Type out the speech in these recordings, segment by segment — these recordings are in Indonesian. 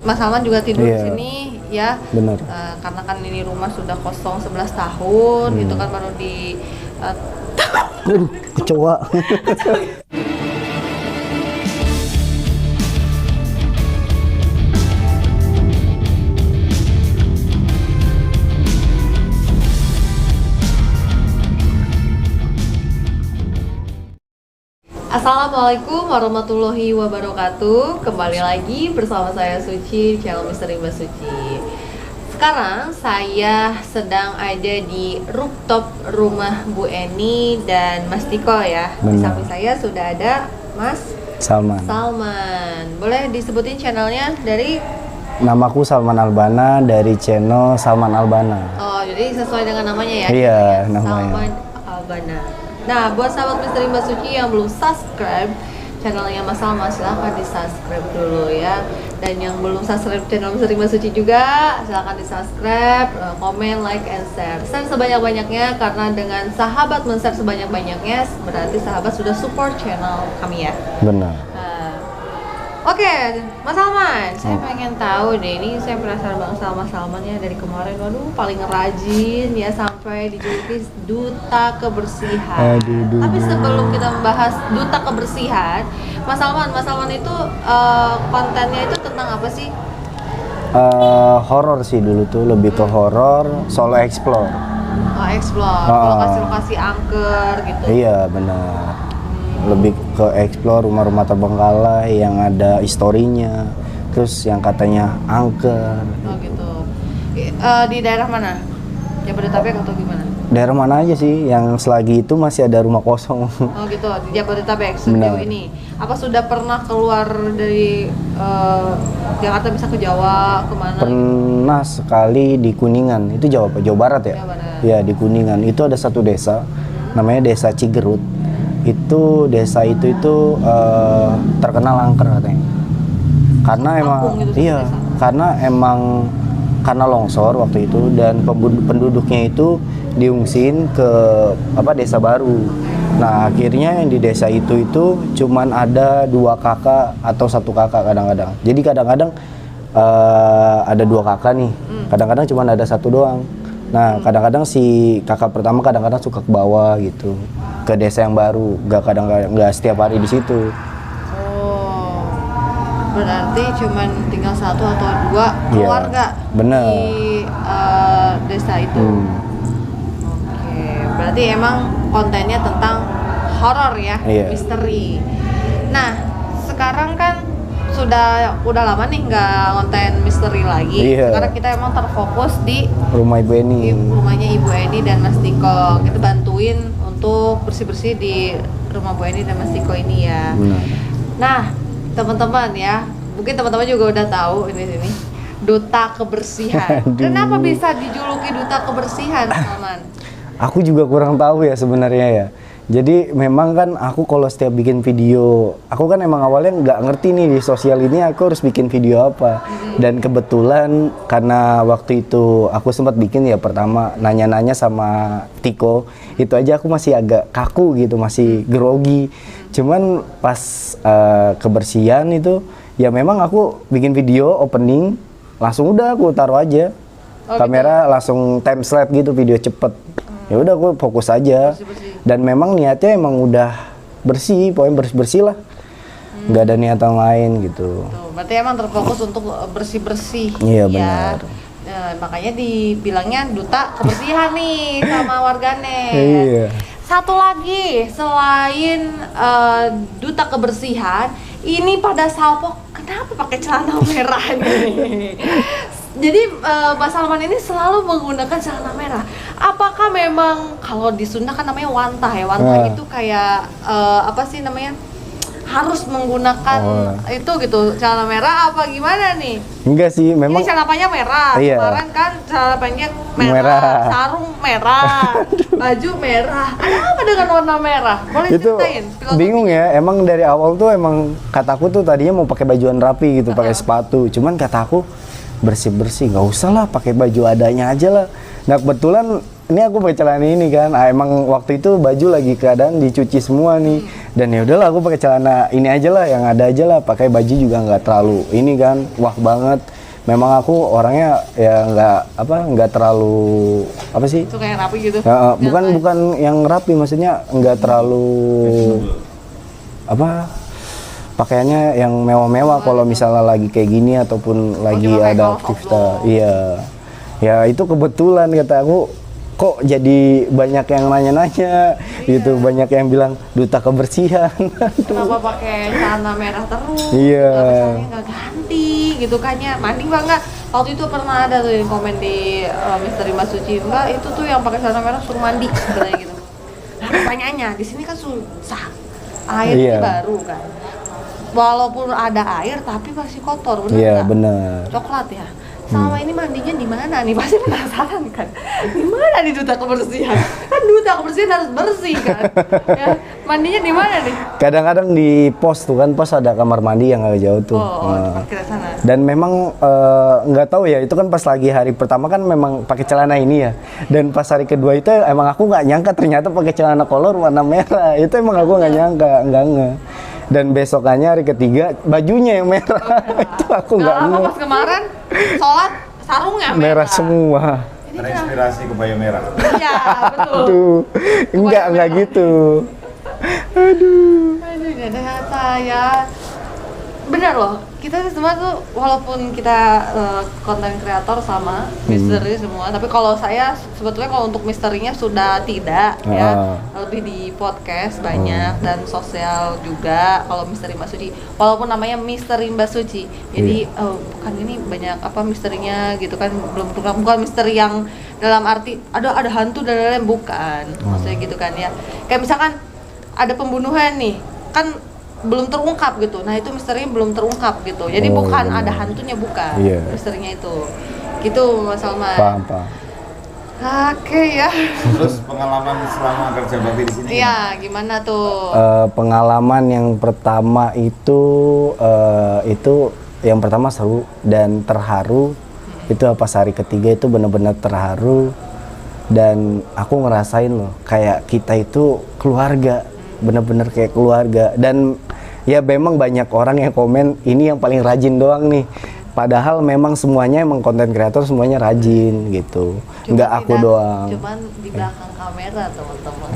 Mas Salman juga tidur di Iya. sini ya. Bener. Karena kan ini rumah sudah kosong 11 tahun, itu kan baru di Kecoa. Assalamualaikum warahmatullahi wabarakatuh. Kembali lagi bersama saya Suci, channel Misteri Mbak Suci. Sekarang saya sedang ada di rooftop rumah Bu Eni dan Mas Tiko ya. Di Benar. samping saya sudah ada Mas Salman. Salman. Boleh disebutin channelnya dari? Namaku Salman Albana dari channel Salman Albana. Oh, jadi sesuai dengan namanya ya? Iya, channelnya, namanya. Salman Albana. Nah, buat sahabat Misteri Mbak Suci yang belum subscribe channelnya Mas Salman, silahkan di subscribe dulu ya. Dan yang belum subscribe channel Misteri Mbak Suci juga, silahkan di subscribe, komen, like, and share. Share sebanyak-banyaknya, karena dengan sahabat men-share sebanyak-banyaknya, berarti sahabat sudah support channel kami ya. Benar. Oke, Mas Salman, saya pengen tahu deh, ini saya penasaran banget sama Mas Salman ya dari kemarin, waduh paling rajin ya sampai dijuluki duta kebersihan. Aduh. Tapi sebelum kita membahas duta kebersihan, Mas Salman itu kontennya itu tentang apa sih? Horor sih dulu tuh, lebih ke horor, solo explore. Oh, explore, lokasi-lokasi angker gitu. Iya, benar. Lebih ke explore rumah-rumah terbengkalai yang ada historinya, terus yang katanya angker. Oh gitu. Di daerah mana? Jabodetabek atau gimana? Daerah mana aja sih yang selagi itu masih ada rumah kosong? Oh gitu, di Jabodetabek sejauh Benar. ini. Apa sudah pernah keluar dari Jakarta, bisa ke Jawa, kemana? Pernah sekali di Kuningan, itu Jawa Barat ya? Jawa Barat. Ya, di Kuningan itu ada satu desa namanya Desa Cigerut. Itu desa itu terkenal angker katanya. Karena emang gitu, iya, desa. karena longsor waktu itu, dan penduduknya itu diungsiin ke desa baru. Nah, akhirnya yang di desa itu cuman ada 2 kakak atau 1 kakak kadang-kadang. Jadi kadang-kadang ada 2 kakak nih. Kadang-kadang cuman ada 1 doang. Nah, kadang-kadang si kakak pertama kadang-kadang suka ke bawah gitu, ke desa yang baru. Nggak setiap hari di situ. Oh, berarti cuman tinggal 1 atau 2 keluarga bener. di desa itu. Oke, berarti emang kontennya tentang horor ya, Iya. misteri. Nah, sekarang kan udah lama nih nggak konten misteri lagi. Iya. Sekarang kita emang terfokus di Rumah Ibu Eni. rumahnya Ibu Eni dan Mas Tiko. Kita bantuin untuk bersih-bersih di rumah Bu Eni dan Mas Tiko ini ya. Benar. Nah, teman-teman ya, mungkin teman-teman juga udah tahu ini duta kebersihan. Aduh. Kenapa bisa dijuluki duta kebersihan, teman? Aku juga kurang tahu ya sebenarnya ya. Jadi memang kan aku kalau setiap bikin video, aku kan emang awalnya nggak ngerti nih di sosial ini aku harus bikin video apa. Dan kebetulan karena waktu itu aku sempat bikin ya, pertama nanya-nanya sama Tiko, itu aja aku masih agak kaku gitu, masih grogi. Cuman pas kebersihan itu ya memang aku bikin video opening, langsung udah aku taruh aja. Oh, Kamera langsung time slap gitu, video cepet. Ya udah aku fokus aja. Bersih-bersih. Dan memang niatnya emang udah bersih, pokoknya bersih lah. Nggak ada niatan lain gitu. Tuh, berarti emang terfokus untuk bersih-bersih. Iya, ya. benar. Makanya dibilangnya duta kebersihan nih sama warganet. Iya. Satu lagi, selain duta kebersihan, ini pada Salpok kenapa pakai celana merah nih? Jadi Mas Salman ini selalu menggunakan celana merah. Apakah memang kalau di Sunda kan namanya wantah ya? Wantah itu kayak apa sih namanya? Harus menggunakan itu gitu, celana merah apa gimana nih? Enggak sih, memang Ini celana panjang merah, Iya. kemarin kan celana panjang merah, Merah. sarung merah, baju merah. Ada apa dengan warna merah? Boleh itu ceritain? bingung ya. Emang dari awal tuh emang kataku tuh tadinya mau pakai bajuan rapi gitu, pakai sepatu. Cuman kataku bersih-bersih, nggak usah lah, pakai baju adanya aja lah. Nah kebetulan ini aku pakai celana ini kan. Emang waktu itu baju lagi keadaan dicuci semua nih. Dan ya udahlah aku pakai celana ini aja lah, yang ada aja lah. Pakai baju juga nggak terlalu ini kan, wah banget. Memang aku orangnya ya nggak terlalu apa sih? Suka yang rapi gitu. Bukan yang rapi, maksudnya nggak terlalu apa? Pakaiannya yang mewah-mewah kalau misalnya lagi kayak gini ataupun lagi ada aktivitas. Iya. Ya itu kebetulan kata aku, kok jadi banyak yang nanya-nanya gitu, banyak yang bilang duta kebersihan. Kenapa pakai celana merah terus? Iya. Misalnya nggak ganti gitu kan ya, mending banget. Waktu itu pernah ada tuh yang komen di Misteri Mbak Suci, enggak itu tuh yang pakai celana merah suruh mandi katanya gitu. Nah pertanyaannya di sini kan susah, airnya baru kan. Walaupun ada air tapi masih kotor, benar Iya, nggak? benar. Coklat ya. Selama ini mandinya di mana nih? Pasti penasaran kan? Di mana nih duta kebersihan? Kan duta kebersihan harus bersih kan? Ya, mandinya di mana nih? Kadang-kadang di pos tuh kan, pos ada kamar mandi yang agak jauh tuh. Kita sana. Dan memang nggak tahu ya, itu kan pas lagi hari pertama kan memang pakai celana ini ya. Dan pas hari kedua itu emang aku nggak nyangka ternyata pakai celana kolor warna merah. Itu emang aku nggak nyangka, nggak. Dan besokannya hari ketiga bajunya yang merah. Itu aku nggak nge. Pas kemarin sholat sarungnya merah semua. Terinspirasi kebaya merah. Iya betul. Tuh, enggak gitu. Aduh, saya benar loh, kita semua tuh walaupun kita konten kreator sama misteri semua, tapi kalau saya sebetulnya kalau untuk misterinya sudah tidak ya, lebih di podcast banyak dan sosial juga kalau Misteri Mbak Suci, walaupun namanya Misteri Mbak Suci, jadi bukan ini banyak apa misterinya gitu kan, bukan misteri yang dalam arti ada hantu dan lain-lain, bukan, maksudnya gitu kan ya, kayak misalkan ada pembunuhan nih kan belum terungkap gitu, nah itu misterinya belum terungkap gitu, jadi bukan ada hantunya, bukan misterinya itu gitu Mas Salman. paham. Oke ya. Terus pengalaman selama kerja bakti di sini? Iya, gimana tuh? Pengalaman yang pertama itu yang pertama seru dan terharu. Itu pas hari ketiga itu benar-benar terharu dan aku ngerasain loh kayak kita itu keluarga, benar-benar kayak keluarga. Dan ya memang banyak orang yang komen ini yang paling rajin doang nih. Padahal memang semuanya emang konten kreator semuanya rajin gitu. Enggak aku doang. Cuman di belakang kamera teman-teman.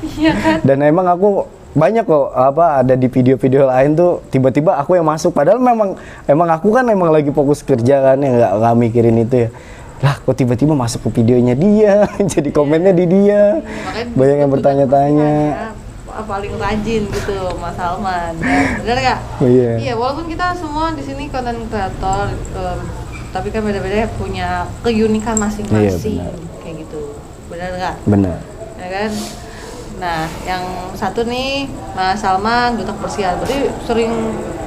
Iya kan? Dan emang aku banyak kok ada di video-video lain tuh tiba-tiba aku yang masuk, padahal emang aku kan emang lagi fokus kerja kan, ya nggak mikirin itu ya. Lah kok tiba-tiba masuk ke videonya dia, jadi komennya di dia. Banyak yang bertanya-tanya. Paling rajin gitu Mas Salman, ya, bener nggak? Iya, walaupun kita semua di sini konten kreator, tapi kan beda-beda punya keunikan masing-masing, kayak gitu, bener nggak? Bener. Ya kan? Nah, yang satu nih Mas Salman duta kebersihan, berarti sering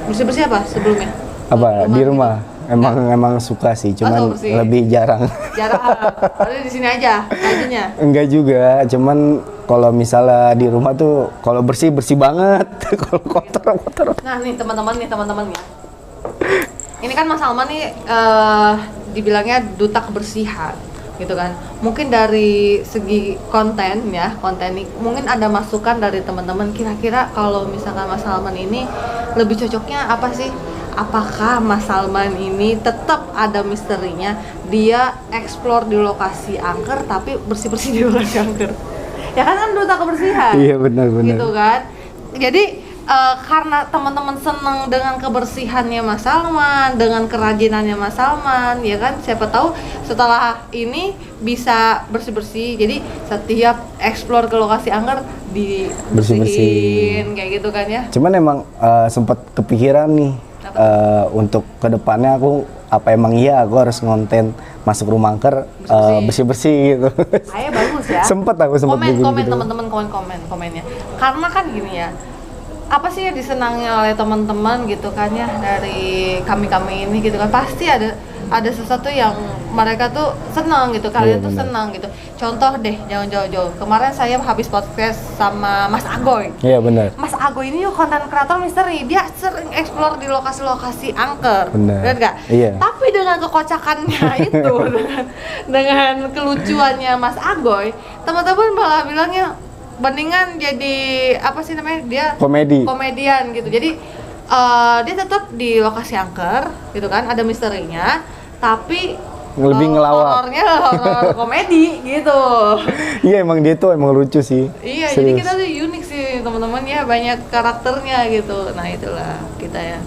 bersih-bersih apa sebelumnya? Di rumah? Emang suka sih, cuman lebih jarang. Berarti di sini aja, aja. Enggak juga, cuman kalau misalnya di rumah tuh kalau bersih banget, kalau kotor. Nah nih teman-teman ya. Ini kan Mas Salman nih dibilangnya duta kebersihan, gitu kan. Mungkin dari segi konten nih, mungkin ada masukan dari teman-teman. Kira-kira kalau misalkan Mas Salman ini lebih cocoknya apa sih? Apakah Mas Salman ini tetap ada misterinya, dia explore di lokasi angker tapi bersih-bersih di lokasi angker? Ya kan duta kebersihan. Iya benar. Gitu kan. Jadi karena teman-teman senang dengan kebersihannya Mas Salman, dengan kerajinannya Mas Salman, ya kan, siapa tahu setelah ini bisa bersih-bersih. Jadi setiap explore ke lokasi angker dibersihin kayak gitu kan ya. Cuman emang sempat kepikiran nih untuk kedepannya aku aku harus ngonten masuk rumah angker bersih-bersih gitu. Kayak bagus ya. Sempat komen gitu. Teman-teman komennya. Karena kan gini ya. Apa sih yang disenangi oleh teman-teman gitu kan ya, dari kami ini gitu kan, pasti ada sesuatu yang mereka tuh senang gitu, kalian tuh senang gitu. Contoh deh, jangan jauh-jauh. Kemarin saya habis podcast sama Mas Agoy. Iya benar. Mas Agoy ini konten kreator misteri, dia sering explore di lokasi-lokasi angker. Benar Nggak? Iya. Tapi dengan dengan kekocakannya itu, dengan kelucuannya Mas Agoy, teman-teman malah bilangnya bandingan jadi apa sih namanya, dia komedian gitu. Jadi dia tetap di lokasi angker gitu kan, ada misterinya, tapi lebih ngelawak. Horornya horor komedi gitu. Iya, emang dia tuh emang lucu sih. Iya, serius. jadi kita tuh unik sih teman-teman ya, banyak karakternya gitu. Nah itulah kita ya.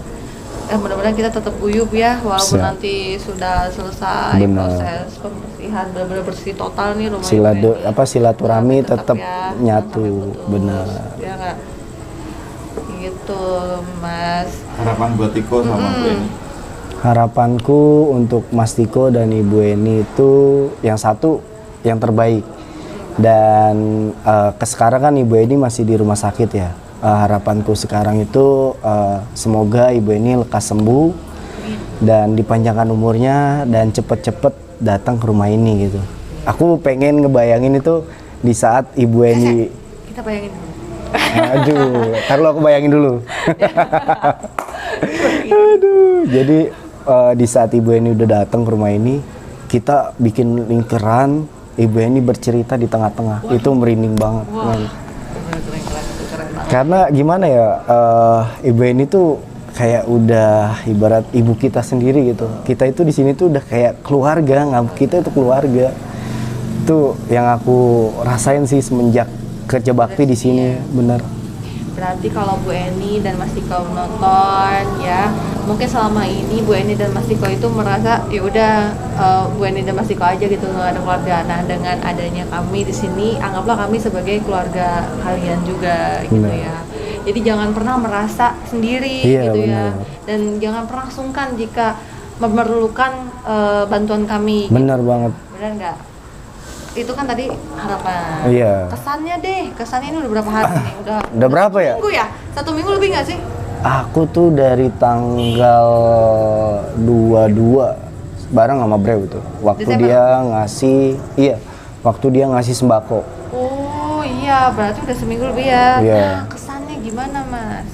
Mudah-mudahan kita tetap guyup ya, walaupun Siap. nanti sudah selesai Benar. proses pembersihan, benar-benar bersih total nih rumah Silaturahmi Nah, tetap ya, nyatu, sampai putus. benar. Ya nggak? Gitu Mas. Harapan buat Tiko sama Bu Eni. Harapanku untuk Mas Tiko dan Ibu Eni itu yang satu, yang terbaik. Dan sekarang kan Ibu Eni masih di rumah sakit ya. Harapanku sekarang itu semoga Ibu Eni lekas sembuh dan dipanjangkan umurnya dan cepet-cepet datang ke rumah ini gitu. Aku pengen ngebayangin itu di saat Ibu Eni. Kita bayangin dulu. Aduh, taruh aku bayangin dulu. Aduh, jadi di saat Ibu Eni udah datang ke rumah ini, kita bikin lingkaran, Ibu Eni bercerita di tengah-tengah. Itu merinding banget. Wah, Men. keren banget. Karena gimana ya, Ibu Eni tuh kayak udah ibarat ibu kita sendiri gitu. Kita itu di sini tuh udah kayak keluarga, kita itu keluarga. Itu yang aku rasain sih semenjak kerja bakti di sini, bener. Berarti kalau Bu Eni dan Mas Tiko menonton ya, mungkin selama ini Bu Eni dan Mas Tiko itu merasa ya udah Bu Eni dan Mas Tiko aja gitu, nggak ada keluarga. Nah dengan adanya kami di sini, anggaplah kami sebagai keluarga kalian juga gitu ya. Jadi jangan pernah merasa sendiri gitu ya, dan jangan pernah sungkan jika memerlukan bantuan kami. Bener banget. Bener nggak? Itu kan tadi harapan. Iya. Kesannya ini udah berapa hari nih? Udah berapa ya? Minggu ya? 1 minggu lebih nggak sih? Aku tuh dari tanggal 22 bareng sama Brew tuh. Waktu Desember? waktu dia ngasih sembako. Oh iya, berarti udah seminggu lebih ya. Iya. Nah, kesannya gimana Mas?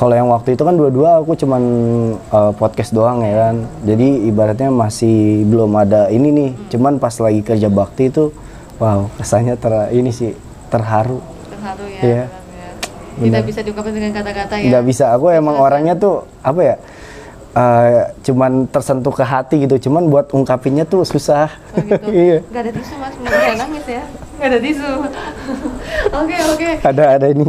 Kalau yang waktu itu kan dua-dua aku cuman podcast doang ya kan. Jadi ibaratnya masih belum ada ini nih. Cuman pas lagi kerja bakti itu, wow, kesannya terharu. Terharu ya. Iya. Benar ya. Tidak bisa diungkapkan dengan kata-kata ya. Nggak bisa, aku emang orangnya tuh apa ya? Cuman tersentuh ke hati gitu. Cuman buat ungkapinnya tuh susah. Oh, gitu. Iya. Gak ada tisu Mas, jangan nangis ya. Gak ada tisu. Oke. Ada ini.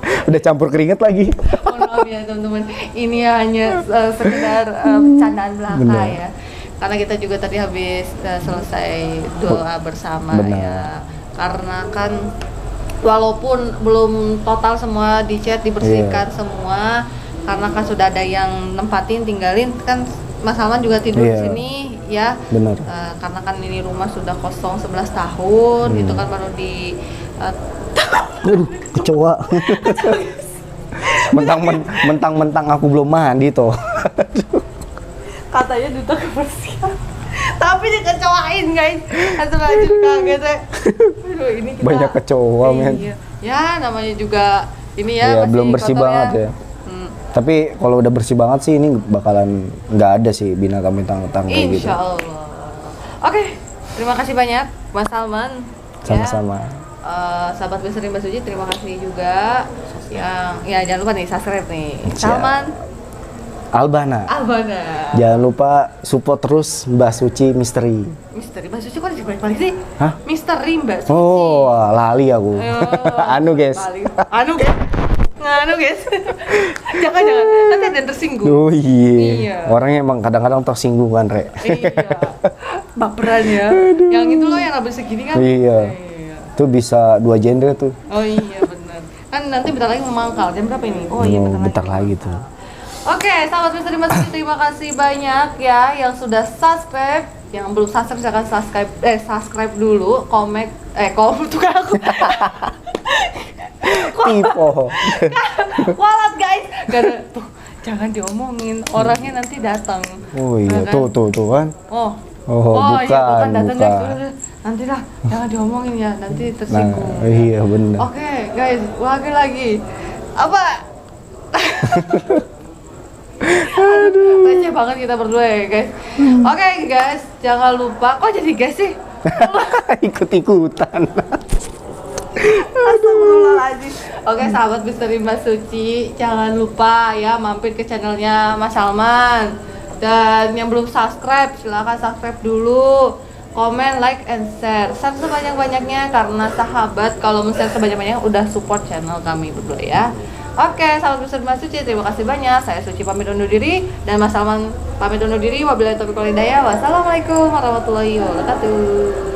Udah campur keringet lagi. Mohon maaf ya teman-teman, ini hanya sekedar candaan belaka. Bener. Ya, karena kita juga tadi habis selesai doa bersama. Bener. Ya, karena kan walaupun belum total semua dicat dibersihkan semua, karena kan sudah ada yang nempatin tinggalin kan. Mas Salman juga tidur di sini ya. Bener. Karena kan ini rumah sudah kosong 11 tahun, itu kan baru di Aduh, kecoa. Mentang-mentang aku belum mandi toh. katanya duta kebersihan. Tapi dikecoain guys. Asal aja kaget ya. Aduh, ini kita Banyak kecoa, men. Iya. Ya, namanya juga ini ya Iya, masih belum bersih kotor banget ya. Tapi kalau udah bersih banget sih ini bakalan nggak ada sih binatang-binatang kayak gitu. Insya Allah. Oke, terima kasih banyak Mas Salman. Sama-sama. Sahabat Misteri Mbak Suci, terima kasih juga yang ya jangan lupa nih subscribe nih. Siap. Salman Albana. Jangan lupa support terus Mbak Suci Misteri. Misteri Mbak Suci kok dibalik-balik sih? Hah? Misteri Mbak Suci. Oh, lali aku. Anu guys. Anu guys. Jangan nanti ada yang tersinggung. Oh iya. Iya. Orangnya emang kadang-kadang tersinggung kan, Rek. Iya. Baperan ya. Yang itu loh yang rambut segini kan? Iya. Itu bisa 2 genre tuh. Oh iya benar. Kan nanti bentar lagi memangkal. Jam berapa ini? Oh iya bentar lagi tuh. Oke, sahabat Misteri Mbak Suci, terima kasih banyak ya yang sudah subscribe. Yang belum subscribe silahkan subscribe dulu, komen tuh kan aku. Tipe. Walat guys. Gak ada tuh. Jangan diomongin, orangnya nanti datang. Oh iya, Nah, kan? tuh kan. Oh, bukan, iya, bukan datang bukan. guys. Nanti lah, jangan diomongin ya, nanti tersinggung. Nah, iya bener. Oke, guys, lagi. Apa? Aduh. receh banget kita berdua ya guys. Oke guys, jangan lupa. Kok jadi guys sih? Ikut-ikutan. Astagfirullahaladzim. Oke sahabat Misteri Mbak Suci, jangan lupa ya mampir ke channelnya Mas Salman. Dan yang belum subscribe, silahkan subscribe dulu. Komen, like, and share. Share sebanyak-banyaknya karena sahabat kalau share sebanyak-banyaknya udah support channel kami berdua ya. Oke, sahabat Misteri Mbak Suci, terima kasih banyak. Saya Suci pamit undur diri dan Mas Salman pamit undur diri. Wabillahi taufiq wal hidayah. Wassalamualaikum warahmatullahi wabarakatuh.